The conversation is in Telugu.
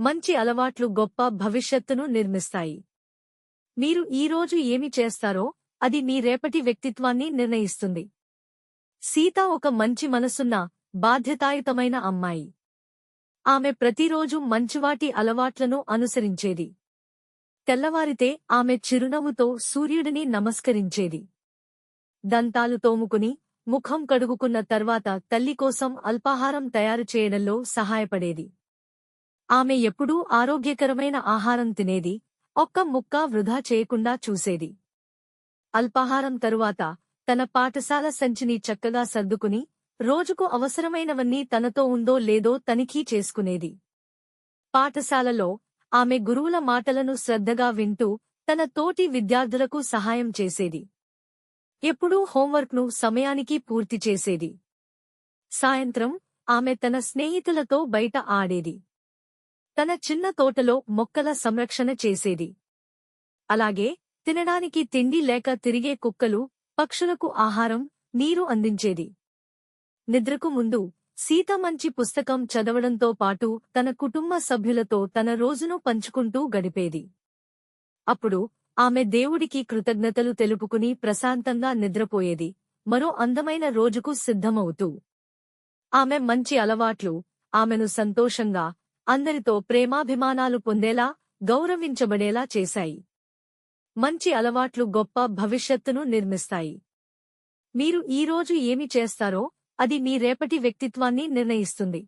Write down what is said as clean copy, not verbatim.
మంచి అలవాట్లు గొప్ప భవిష్యత్తును నిర్మిస్తాయి. మీరు ఈరోజు ఏమి చేస్తారో అది మీ రేపటి వ్యక్తిత్వాన్ని నిర్ణయిస్తుంది. సీత ఒక మంచి మనసున్న, బాధ్యతాయుతమైన అమ్మాయి. ఆమె ప్రతిరోజు మంచివాటి అలవాట్లను అనుసరించేది. తెల్లవారితే ఆమె చిరునవ్వుతో సూర్యుడిని నమస్కరించేది. దంతాలు తోముకుని, ముఖం కడుగుకున్న తర్వాత తల్లికోసం అల్పాహారం తయారు చేయడంలో సహాయపడేది. ఆమె ఎప్పుడూ ఆరోగ్యకరమైన ఆహారం తినేది, ఒక్క ముక్క వృధా చేయకుండా చూసేది. అల్పాహారం తరువాత తన పాఠశాల సంచిని చక్కగా సర్దుకుని, రోజుకు అవసరమైనవన్నీ తనతో ఉందో లేదో తనిఖీ చేసుకునేది. పాఠశాలలో ఆమె గురువుల మాటలను శ్రద్ధగా వింటూ తన తోటి విద్యార్థులకు సహాయం చేసేది. ఎప్పుడూ హోంవర్క్ను సమయానికి పూర్తి చేసేది. సాయంత్రం ఆమె తన స్నేహితులతో బయట ఆడేది. తన చిన్న తోటలో మొక్కల సంరక్షణ చేసేది. అలాగే తినడానికి తిండి లేక తిరిగే కుక్కలు, పక్షులకు ఆహారం, నీరు అందించేది. నిద్రకు ముందు సీత మంచి పుస్తకం చదవడంతో పాటు తన కుటుంబ సభ్యులతో తన రోజును పంచుకుంటూ గడిపేది. అప్పుడు ఆమె దేవుడికి కృతజ్ఞతలు తెలుపుకుని ప్రశాంతంగా నిద్రపోయేది, మరో అందమైన రోజుకు సిద్ధమవుతూ. ఆమె మంచి అలవాట్లు ఆమెను సంతోషంగా, అందరితో ప్రేమాభిమానాలు పొందేలా, గౌరవించబడేలా చేశాయి. మంచి అలవాట్లు గొప్ప భవిష్యత్తును నిర్మిస్తాయి. మీరు ఈరోజు ఏమి చేస్తారో అది మీ రేపటి వ్యక్తిత్వాన్ని నిర్ణయిస్తుంది.